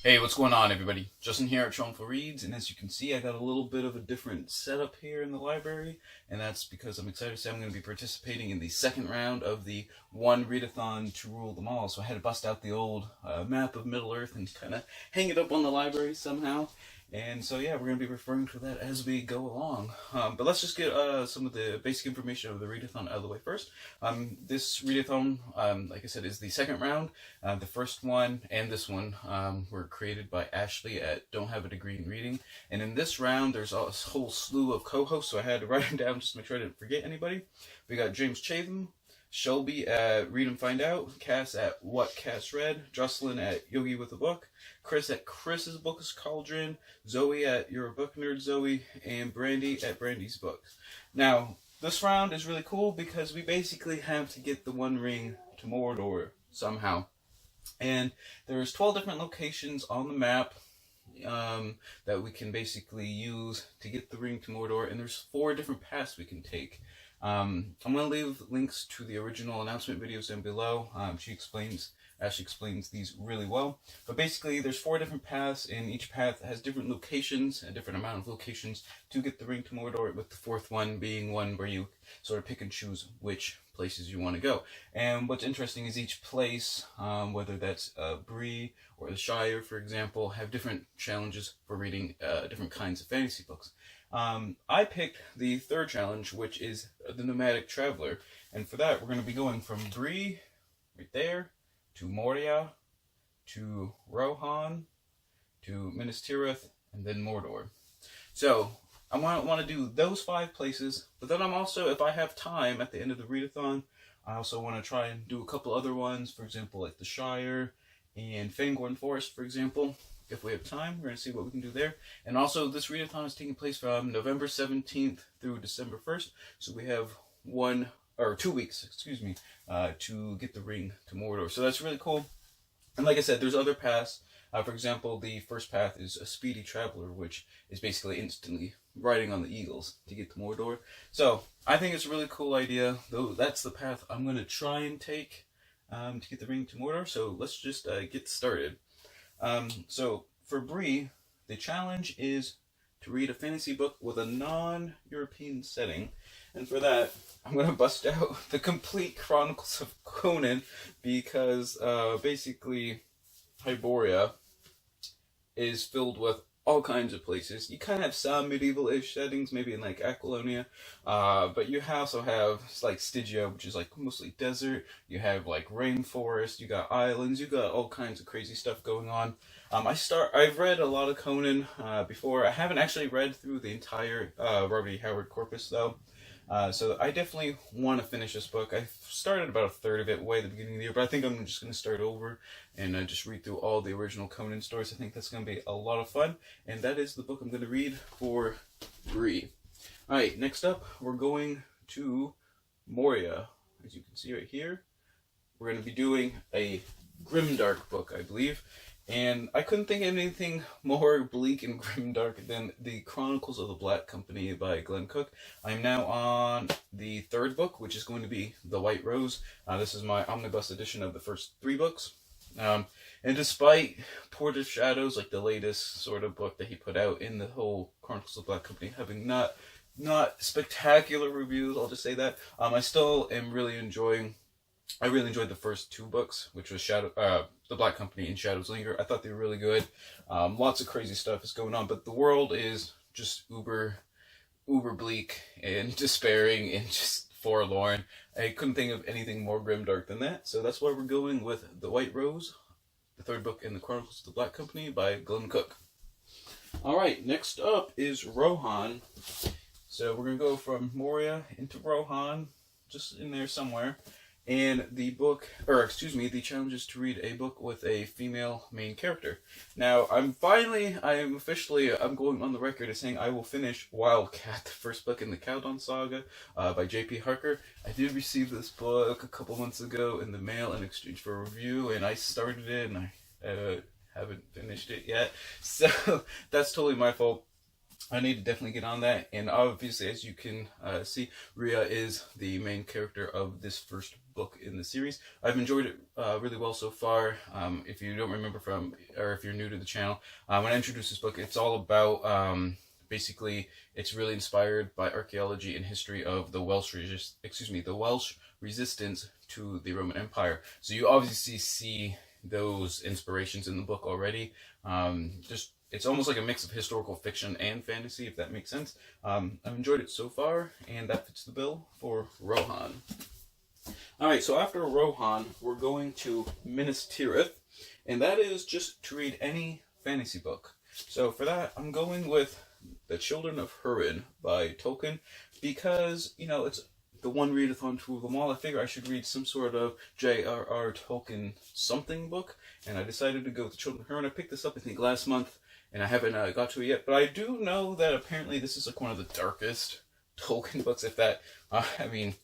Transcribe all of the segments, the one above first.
Hey, what's going on, everybody? Justin here at Sean for Reads, and as you can see, I got a little bit of a different setup here in the library, and that's because I'm excited to say I'm going to be participating in the second round of the one readathon to rule them all. So I had to bust out the old map of Middle Earth and kind of hang it up on the library somehow. And so yeah, we're going to be referring to that as we go along. But let's just get some of the basic information of the readathon out of the way first. This readathon, like I said, is the second round. The first one and this one were created by Ashley at Don't Have a Degree in Reading. And in this round, there's a whole slew of co-hosts, so I had to write them down just to make sure I didn't forget anybody. We got James Chatham, Shelby at Read and Find Out, Cass at What Cass Read, Jocelyn at Yogi with a Book, Chris at Chris's Book is Cauldron, Zoe at You're a Book Nerd Zoe, and Brandy at Brandy's Books. Now, this round is really cool because we basically have to get the One Ring to Mordor somehow. And there's 12 different locations on the map that we can basically use to get the ring to Mordor, and there's 4 different paths we can take. I'm going to leave links to the original announcement videos down below. Ashley explains these really well. But basically, there's 4 different paths, and each path has different locations, a different amount of locations to get the ring to Mordor, with the 4th one being one where you sort of pick and choose which places you want to go. And what's interesting is each place, whether that's Bree or the Shire, for example, have different challenges for reading different kinds of fantasy books. I picked the 3rd challenge, which is the Nomadic Traveler, and for that we're going to be going from Bree, right there, to Moria, to Rohan, to Minas Tirith, and then Mordor. So I want to do those 5 places, but then I'm also, if I have time at the end of the readathon, I also want to try and do a couple other ones, for example, like the Shire and Fangorn Forest, for example. If we have time, we're going to see what we can do there. And also, this readathon is taking place from November 17th through December 1st, so we have 2 weeks, to get the ring to Mordor. So that's really cool. And like I said, there's other paths. For example, the first path is a Speedy Traveler, which is basically instantly riding on the eagles to get to Mordor. So I think it's a really cool idea, though that's the path I'm going to try and take to get the ring to Mordor. So let's just get started. So for Bree, the challenge is to read a fantasy book with a non-European setting. And for that, I'm going to bust out the complete Chronicles of Conan because basically Hyboria is filled with all kinds of places. You kind of have some medieval-ish settings, maybe in like Aquilonia, but you also have like Stygia, which is like mostly desert. You have like rainforest. You got islands. You got all kinds of crazy stuff going on. I've read a lot of Conan before. I haven't actually read through the entire Robert E. Howard corpus though. So I definitely want to finish this book. I started about a third of it way at the beginning of the year, but I think I'm just going to start over and just read through all the original Conan stories. I think that's going to be a lot of fun, and that is the book I'm going to read for Bree. Alright, next up, we're going to Moria. As you can see right here, we're going to be doing a grimdark book, I believe. And I couldn't think of anything more bleak and grimdark than the Chronicles of the Black Company by Glenn Cook. I'm now on the 3rd book, which is going to be The White Rose. This is my omnibus edition of the first 3 books. And despite Port of Shadows, like the latest sort of book that he put out in the whole Chronicles of the Black Company, having not spectacular reviews, I'll just say that, I still am really enjoying. I really enjoyed the first 2 books, which was The Black Company and Shadows Linger. I thought they were really good. Lots of crazy stuff is going on, but the world is just uber bleak and despairing and just forlorn. I couldn't think of anything more grimdark than that, so that's why we're going with The White Rose, the 3rd book in the Chronicles of the Black Company by Glenn Cook. Alright, next up is Rohan. So we're going to go from Moria into Rohan, just in there somewhere. And the challenge is to read a book with a female main character. Now, I'm going on the record as saying I will finish Wildcat, the first book in the Caldon Saga, by J.P. Harker. I did receive this book a couple months ago in the mail in exchange for a review, and I started it, and I haven't finished it yet. So, that's totally my fault. I need to definitely get on that, and obviously, as you can see, Rhea is the main character of this first book. book in the series. I've enjoyed it really well so far. If you don't remember from, or if you're new to the channel, when I introduced this book, it's all about, basically, it's really inspired by archaeology and history of the Welsh resistance to the Roman Empire. So you obviously see those inspirations in the book already. It's almost like a mix of historical fiction and fantasy, if that makes sense. I've enjoyed it so far, and that fits the bill for Rohan. Alright, so after Rohan, we're going to Minas Tirith, and that is just to read any fantasy book. So for that, I'm going with The Children of Húrin by Tolkien, because, you know, it's the one readathon to them all. I figure I should read some sort of J.R.R. Tolkien something book, and I decided to go with The Children of Húrin. I picked this up, I think, last month, and I haven't got to it yet, but I do know that apparently this is like one of the darkest Tolkien books, if that, I haven't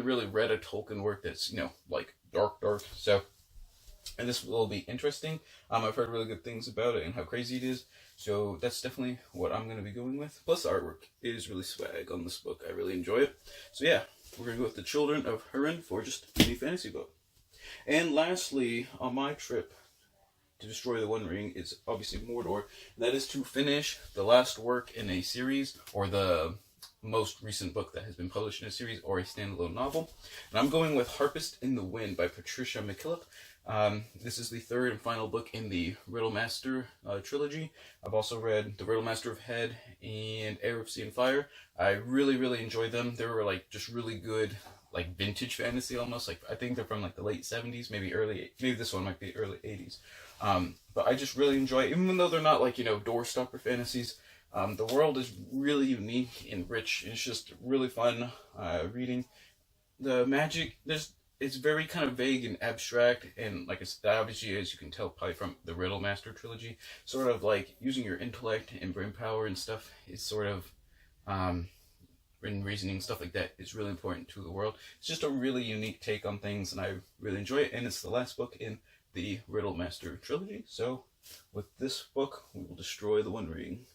really read a Tolkien work that's, you know, like dark, so, and this will be interesting. I've heard really good things about it and how crazy it is, so that's definitely what I'm going to be going with. Plus the artwork is really swag on this book. I really enjoy it. So yeah, we're going to go with The Children of Húrin for just any fantasy book. And lastly, on my trip to destroy the One Ring is obviously Mordor. And that is to finish the last work in a series, or the most recent book that has been published in a series, or a standalone novel. And I'm going with Harpist in the Wind by Patricia McKillop. This is the third and final book in the Riddlemaster trilogy. I've also read The Riddlemaster of Head and Heir of Sea and Fire. I really enjoyed them. They were like just really good, like vintage fantasy almost. Like I think they're from like the late 70s, maybe this one might be early 80s. But I just really enjoy it, even though they're not like, you know, doorstopper fantasies. The world is really unique and rich. It's just really fun reading. The magic, it's very kind of vague and abstract, and like it's obviously, as you can tell probably from the Riddlemaster trilogy, sort of like using your intellect and brain power and stuff is sort of, and reasoning, stuff like that is really important to the world. It's just a really unique take on things, and I really enjoy it, and it's the last book in the Riddlemaster trilogy. So with this book, we will destroy the One Ring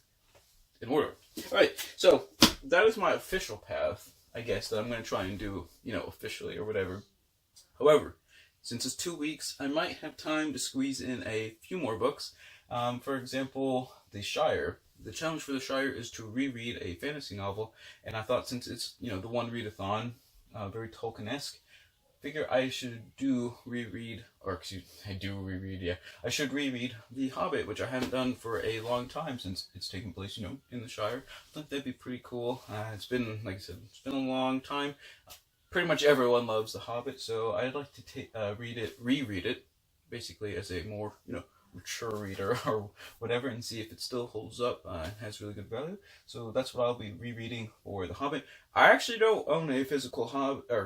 in order. Alright, so that is my official path, I guess, that I'm going to try and do, you know, officially or whatever. However, since it's 2 weeks, I might have time to squeeze in a few more books. For example, The Shire. The challenge for The Shire is to reread a fantasy novel, and I thought since it's, you know, the one readathon, very Tolkien-esque, figure I should reread The Hobbit, which I haven't done for a long time since it's taken place, you know, in the Shire. I think that'd be pretty cool. It's been, like I said, it's been a long time. Pretty much everyone loves The Hobbit, so I'd like to reread it, basically as a more, you know, mature reader or whatever, and see if it still holds up and has really good value. So that's what I'll be rereading for The Hobbit. I actually don't own a physical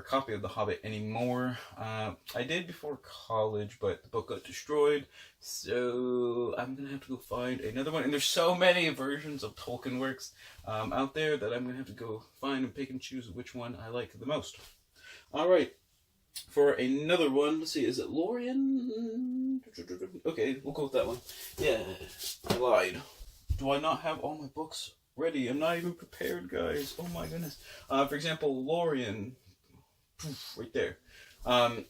copy of The Hobbit anymore. I did before college, but the book got destroyed, so I'm gonna have to go find another one. And there's so many versions of Tolkien works out there that I'm gonna have to go find and pick and choose which one I like the most. Alright, for another one, let's see, is it Lorien? Okay, we'll go with that one. Yeah, I lied. Do I not have all my books ready? I'm not even prepared, guys. Oh my goodness. For example, Lorien, right there,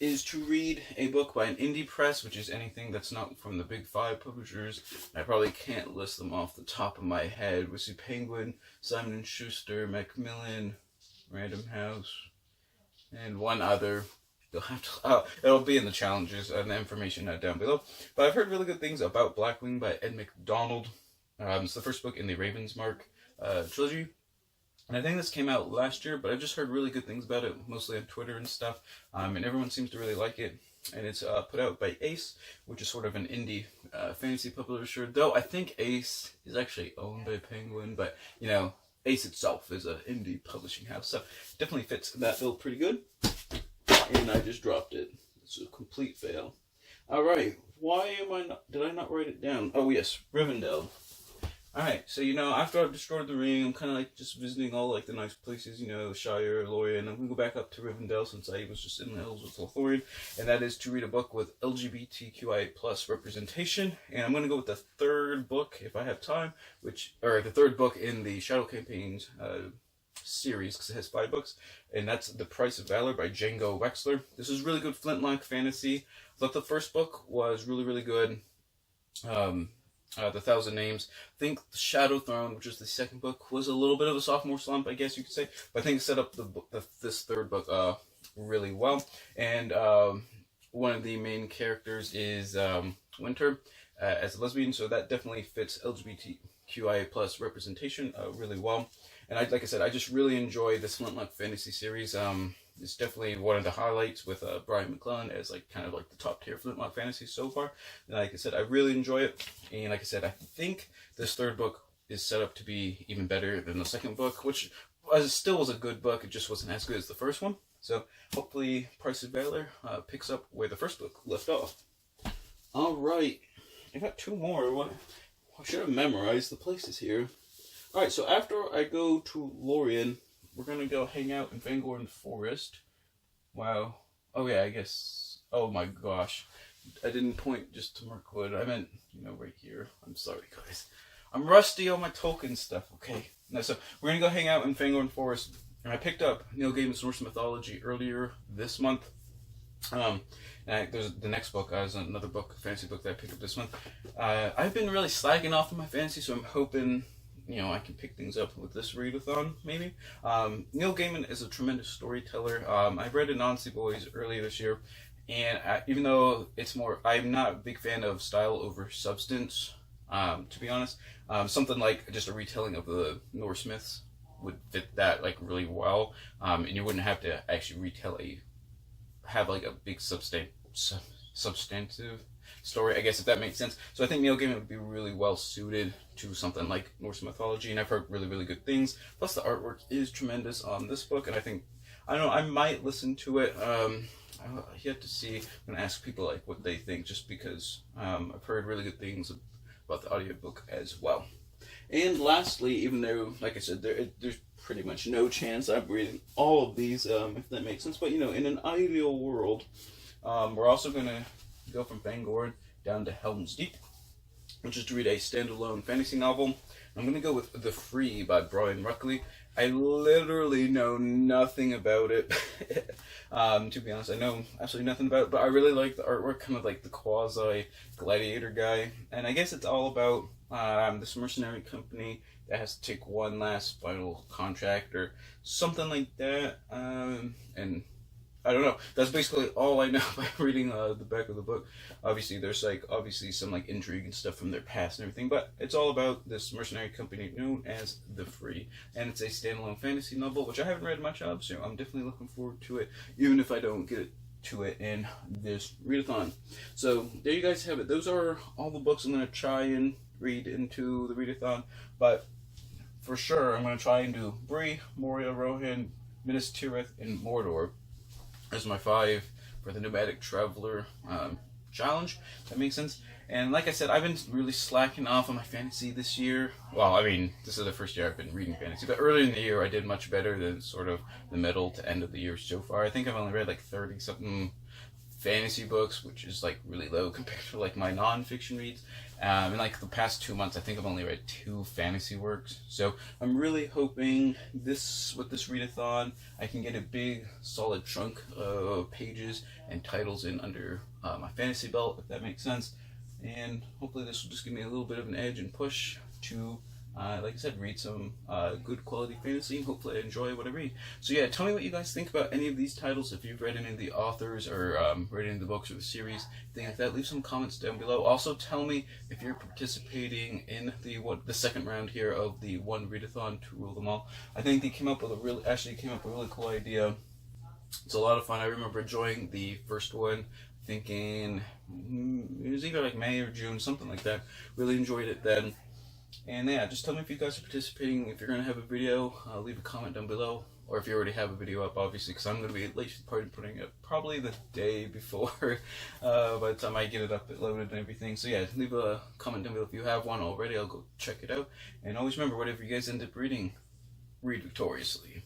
is to read a book by an indie press, which is anything that's not from the big 5 publishers. I probably can't list them off the top of my head. We see Penguin, Simon & Schuster, Macmillan, Random House, and one other. You'll have to, it'll be in the challenges and the information down below. But I've heard really good things about Blackwing by Ed McDonald. It's the first book in the Ravensmark trilogy. And I think this came out last year, but I've just heard really good things about it, mostly on Twitter and stuff. And everyone seems to really like it. And it's put out by Ace, which is sort of an indie fantasy publisher. Though I think Ace is actually owned by Penguin, but, you know, Ace itself is an indie publishing house. So definitely fits that bill pretty good. And I just dropped it. It's a complete fail. Alright, did I not write it down? Oh yes, Rivendell. Alright, so, you know, after I've destroyed the ring, I'm kind of like just visiting all like the nice places, you know, Shire, Lorien. I'm going to go back up to Rivendell since I was just in the hills with Lothlorien. And that is to read a book with LGBTQIA+ representation. And I'm going to go with the third book, if I have time, the third book in the Shadow Campaigns series because it has 5 books, and that's The Price of Valor by Django Wexler. This is really good flintlock fantasy. I thought the first book was really, really good. The Thousand Names. I think The Shadow Throne, which is the second book, was a little bit of a sophomore slump, I guess you could say. But I think it set up this third book really well. And one of the main characters is Winter as a lesbian, so that definitely fits LGBTQIA plus representation really well. And like I said, I just really enjoy this flintlock fantasy series. It's definitely one of the highlights with Brian McClellan as like kind of like the top tier flintlock fantasy so far. And like I said, I really enjoy it. And like I said, I think this third book is set up to be even better than the second book, which still was a good book. It just wasn't as good as the first one. So hopefully Price of Valor picks up where the first book left off. All right, I got 2 more. I should have memorized the places here. All right, so after I go to Lorien, we're going to go hang out in Fangorn Forest. Wow. Oh, yeah, I guess. Oh, my gosh. I didn't point just to Mirkwood. I meant, right here. I'm sorry, guys. I'm rusty on my Tolkien stuff, okay? No, so we're going to go hang out in Fangorn Forest. And I picked up Neil Gaiman's Norse Mythology earlier this month. And there's the next book. There's another book, fantasy book that I picked up this month. I've been really slacking off on my fantasy, so I'm hoping I can pick things up with this readathon, maybe. Neil Gaiman is a tremendous storyteller. I read Anansi Boys earlier this year, and even though I'm not a big fan of style over substance, to be honest. Something like just a retelling of the Norse myths would fit that like really well, and you wouldn't have to actually have like a big substantive story, I guess, if that makes sense. So I think Neil Gaiman would be really well suited to something like Norse mythology, and I've heard really, really good things. Plus the artwork is tremendous on this book, and I might listen to it. I have to see. I'm going to ask people like what they think, just because I've heard really good things about the audiobook as well. And lastly, even though, like I said, there's pretty much no chance I'm reading all of these, if that makes sense, but in an ideal world, we're also going to go from Fangorn down to Helm's Deep, which is to read a standalone fantasy novel. I'm going to go with The Free by Brian Ruckley. I literally know nothing about it. To be honest, I know absolutely nothing about it, but I really like the artwork, kind of like the quasi-gladiator guy. And I guess it's all about this mercenary company that has to take one last final contract or something like that. And I don't know. That's basically all I know by reading the back of the book. Obviously, there's some intrigue and stuff from their past and everything, but it's all about this mercenary company known as The Free, and it's a standalone fantasy novel, which I haven't read much of, so I'm definitely looking forward to it, even if I don't get to it in this readathon. So there you guys have it. Those are all the books I'm going to try and read into the readathon, but for sure I'm going to try and do Bree, Moria, Rohan, Minas Tirith, and Mordor as my 5 for the Nomadic Traveler challenge. That makes sense. And like I said, I've been really slacking off on my fantasy this year. Well, I mean, this is the first year I've been reading fantasy, but earlier in the year I did much better than sort of the middle to end of the year so far. I think I've only read like 30-something fantasy books, which is like really low compared to like my non-fiction reads. In like the past 2 months, I think I've only read 2 fantasy works. So I'm really hoping with this readathon, I can get a big solid chunk of pages and titles in under my fantasy belt, if that makes sense. And hopefully this will just give me a little bit of an edge and push to, like I said, read some good quality fantasy, and hopefully I enjoy what I read. So yeah, tell me what you guys think about any of these titles, if you've read any of the authors or read any of the books or the series, anything like that. Leave some comments down below. Also tell me if you're participating in the second round here of the one readathon to rule them all. I think they came up with a really cool idea. It's a lot of fun. I remember enjoying the first one, thinking it was either like May or June, something like that. Really enjoyed it then. And yeah, just tell me if you guys are participating. If you're going to have a video, leave a comment down below. Or if you already have a video up, obviously, because I'm going to be late to the party putting it probably the day before, by the time I get it up, loaded and everything. So yeah, leave a comment down below if you have one already. I'll go check it out. And always remember, whatever you guys end up reading, read victoriously.